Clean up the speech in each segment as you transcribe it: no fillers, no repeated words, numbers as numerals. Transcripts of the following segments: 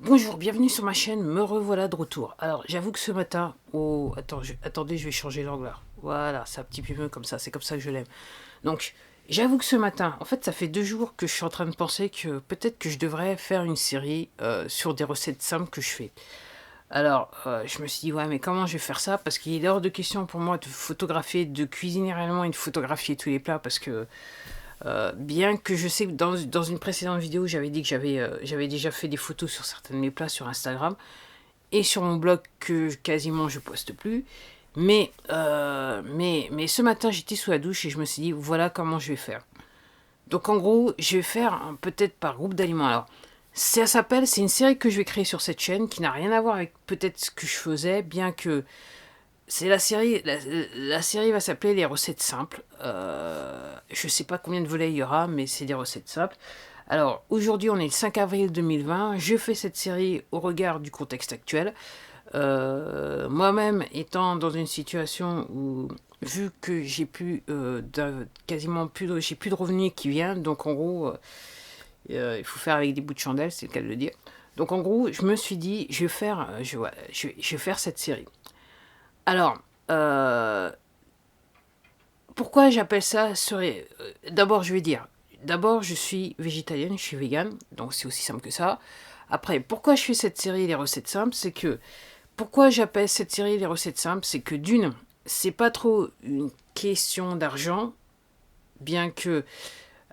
Bonjour, bienvenue sur ma chaîne, me revoilà de retour. Alors, j'avoue que ce matin... Oh, attendez, je vais changer l'angle là. Voilà, c'est un petit peu mieux comme ça, c'est comme ça que je l'aime. Donc, j'avoue que ce matin, en fait, ça fait 2 jours que je suis en train de penser que peut-être que je devrais faire une série sur des recettes simples que je fais. Alors, je me suis dit, ouais, mais comment je vais faire ça? Parce qu'il est hors de question pour moi de photographier, de cuisiner réellement et de photographier tous les plats, parce que bien que je sais que dans une précédente vidéo, j'avais dit que j'avais déjà fait des photos sur certains de mes plats sur Instagram et sur mon blog que quasiment je poste plus. Mais ce matin, j'étais sous la douche et je me suis dit, voilà comment je vais faire. Donc en gros, je vais faire peut-être par groupe d'aliments. Alors, c'est une série que je vais créer sur cette chaîne qui n'a rien à voir avec peut-être ce que je faisais, bien que c'est la série va s'appeler Les recettes simples. Je sais pas combien de volets il y aura, mais c'est des recettes simples. Alors, aujourd'hui, on est le 5 avril 2020. Je fais cette série au regard du contexte actuel. Moi-même étant dans une situation où, vu que j'ai plus quasiment plus de, j'ai plus de revenus qui viennent, donc en gros, il faut faire avec des bouts de chandelle, c'est le cas de le dire. Donc en gros, je me suis dit, je vais faire cette série. Alors, euh, pourquoi j'appelle ça d'abord, je vais dire, d'abord, je suis végétalienne, je suis végane, donc c'est aussi simple que ça. Après, pourquoi je fais cette série Les recettes simples, c'est que pourquoi j'appelle cette série Les recettes simples, c'est que d'une, c'est pas trop une question d'argent, bien que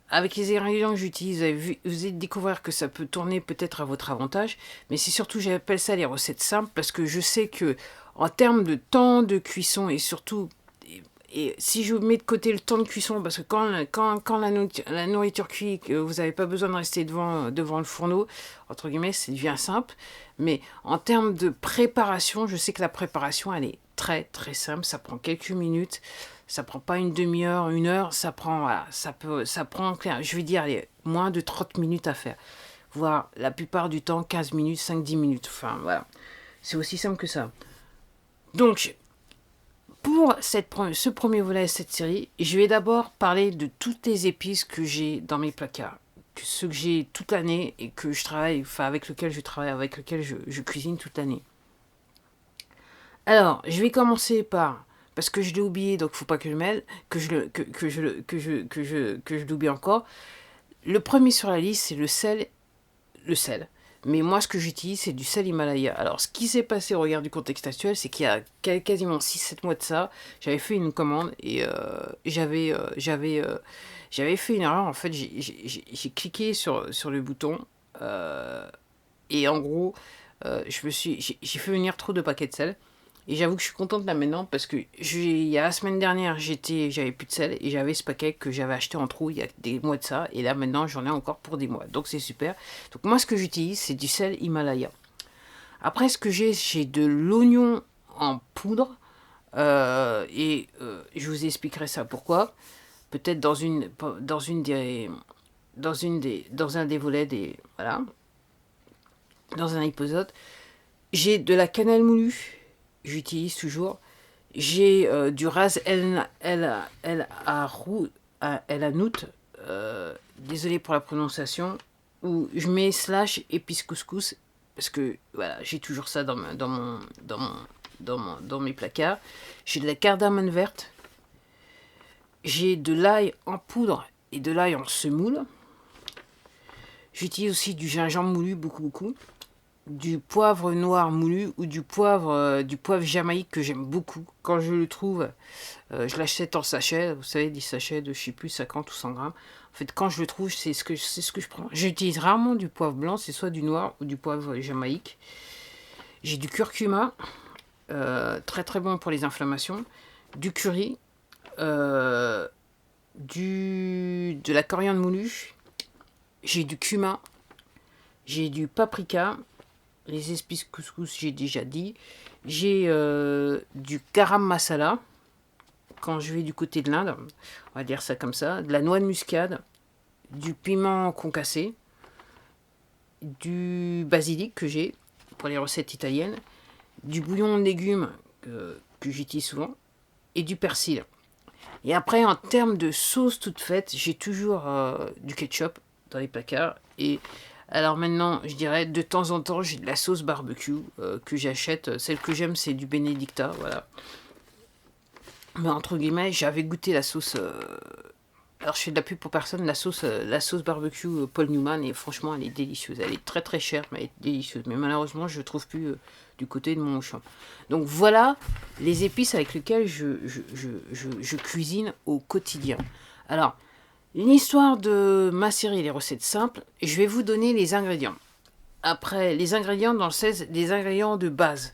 avec les ingrédients que j'utilise, vous allez découvrir que ça peut tourner peut-être à votre avantage, mais c'est surtout, j'appelle ça les recettes simples, parce que je sais que en termes de temps de cuisson et surtout, et si je mets de côté le temps de cuisson, parce que quand la nourriture cuit, vous n'avez pas besoin de rester devant le fourneau, entre guillemets, ça devient simple. Mais en termes de préparation, je sais que la préparation, elle est très très simple. Ça prend quelques minutes. Ça prend pas une demi-heure, une heure. Ça prend, voilà, ça prend, je vais dire, allez, moins de 30 minutes à faire. Voire la plupart du temps, 15 minutes, 5-10 minutes. Enfin, voilà. C'est aussi simple que ça. Donc, pour ce premier volet de cette série, je vais d'abord parler de toutes les épices que j'ai dans mes placards. Ceux que j'ai toute l'année et que je travaille, enfin avec lesquels je travaille, avec lesquels je cuisine toute l'année. Alors, je vais commencer par, parce que je l'ai oublié, donc faut pas que je mêle, que je l'oublie encore. Le premier sur la liste, c'est le sel. Mais moi, ce que j'utilise, c'est du sel Himalaya. Alors, ce qui s'est passé au regard du contexte actuel, c'est qu'il y a quasiment 6-7 mois de ça, j'avais fait une commande et j'avais fait une erreur. En fait, j'ai cliqué sur le bouton et en gros, j'ai fait venir trop de paquets de sel. Et j'avoue que je suis contente là maintenant parce que il y a la semaine dernière, j'avais plus de sel et j'avais ce paquet que j'avais acheté en trou il y a des mois de ça. Et là maintenant, j'en ai encore pour des mois. Donc c'est super. Donc moi, ce que j'utilise, c'est du sel Himalaya. Après, ce que j'ai de l'oignon en poudre. Je vous expliquerai ça pourquoi. Peut-être dans un des volets voilà, dans un épisode. J'ai de la cannelle moulue, j'utilise toujours. J'ai du ras el hanout, désolé pour la prononciation, où je mets slash épice couscous, parce que voilà, j'ai toujours ça dans mes placards. J'ai de la cardamome verte, j'ai de l'ail en poudre et de l'ail en semoule. J'utilise aussi du gingembre moulu, beaucoup, beaucoup. Du poivre noir moulu ou du poivre jamaïque que j'aime beaucoup. Quand je le trouve, je l'achète en sachet, vous savez, des sachets de je sais plus 50 ou 100 grammes. En fait, quand je le trouve, c'est ce que je prends. J'utilise rarement du poivre blanc, c'est soit du noir ou du poivre jamaïque. J'ai du curcuma, très très bon pour les inflammations. Du curry, euh, de la coriandre moulue. J'ai du cumin, j'ai du paprika. Les épices couscous, j'ai déjà dit. J'ai du garam masala, quand je vais du côté de l'Inde, on va dire ça comme ça. De la noix de muscade, du piment concassé, du basilic que j'ai pour les recettes italiennes, du bouillon de légumes que j'utilise souvent, et du persil. Et après, en termes de sauce toute faite, j'ai toujours du ketchup dans les placards. Et Alors maintenant, je dirais, de temps en temps, j'ai de la sauce barbecue que j'achète. Celle que j'aime, c'est du Benedicta, voilà. Mais entre guillemets, j'avais goûté la sauce... alors je fais de la pub pour personne, la sauce barbecue Paul Newman, et franchement, elle est délicieuse. Elle est très très chère, mais elle est délicieuse. Mais malheureusement, je ne trouve plus du côté de mon champ. Donc voilà les épices avec lesquelles je cuisine au quotidien. Alors, l'histoire de ma série Les recettes simples, je vais vous donner les ingrédients. Après, les ingrédients dans le 16, les ingrédients de base.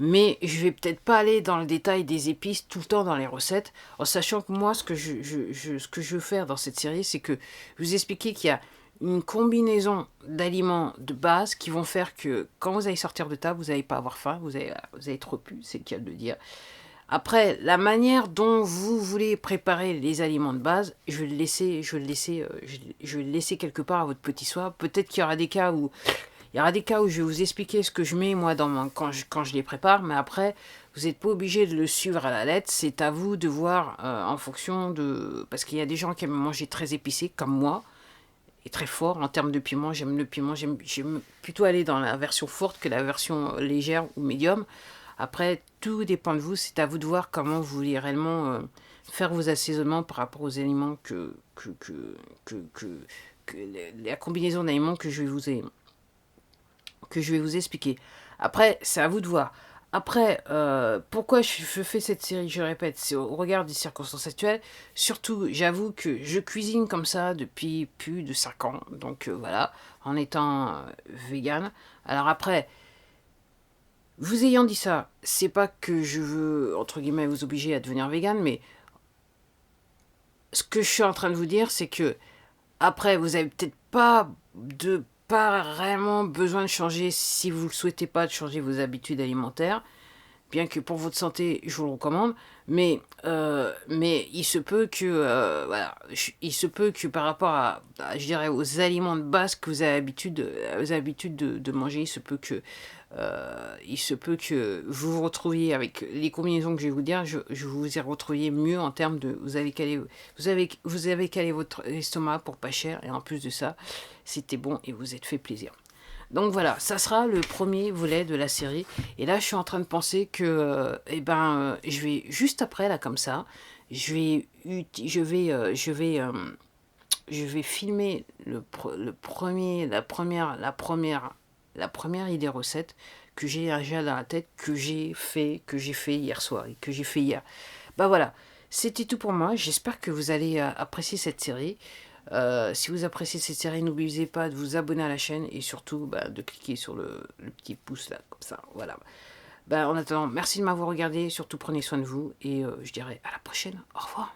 Mais je vais peut-être pas aller dans le détail des épices tout le temps dans les recettes, en sachant que moi, ce que ce que je veux faire dans cette série, c'est que vous expliquer qu'il y a une combinaison d'aliments de base qui vont faire que quand vous allez sortir de table, vous n'allez pas avoir faim, vous allez trop pu, c'est le cas de le dire. Après, la manière dont vous voulez préparer les aliments de base, je vais le laisser quelque part à votre petit soin. Peut-être qu'il y aura des cas où je vais vous expliquer ce que je mets moi quand je les prépare, mais après, vous n'êtes pas obligé de le suivre à la lettre. C'est à vous de voir en fonction de... Parce qu'il y a des gens qui aiment manger très épicé, comme moi, et très fort en termes de piment. J'aime le piment, j'aime plutôt aller dans la version forte que la version légère ou médium. Après, tout dépend de vous. C'est à vous de voir comment vous voulez réellement faire vos assaisonnements par rapport aux aliments que la combinaison d'aliments que je vais vous expliquer. Après, c'est à vous de voir. Après, pourquoi je fais cette série, je répète, c'est au regard des circonstances actuelles. Surtout, j'avoue que je cuisine comme ça depuis plus de 5 ans. Donc voilà, en étant vegan. Alors après, vous ayant dit ça, c'est pas que je veux, entre guillemets, vous obliger à devenir vegan, mais ce que je suis en train de vous dire, c'est que après, vous avez peut-être pas vraiment besoin de changer, si vous ne souhaitez pas, de changer vos habitudes alimentaires, bien que pour votre santé, je vous le recommande, mais il se peut que, voilà, il se peut que par rapport je dirais, aux aliments de base que vous avez habitude de manger, il se peut que vous vous retrouviez avec les combinaisons que je vais vous dire, je vous ai retrouvé mieux en termes de, vous avez calé votre estomac pour pas cher, et en plus de ça, c'était bon et vous êtes fait plaisir. Donc voilà, ça sera le premier volet de la série. Et là, je suis en train de penser que, je vais juste après là comme ça, je vais filmer la première idée recette que j'ai déjà dans la tête, que j'ai fait hier soir et que j'ai fait hier. Bah voilà, c'était tout pour moi. J'espère que vous allez apprécier cette série. Si vous appréciez cette série, n'oubliez pas de vous abonner à la chaîne et surtout de cliquer sur le petit pouce là, comme ça. Voilà. En attendant, merci de m'avoir regardé. Surtout prenez soin de vous et je dirais à la prochaine. Au revoir.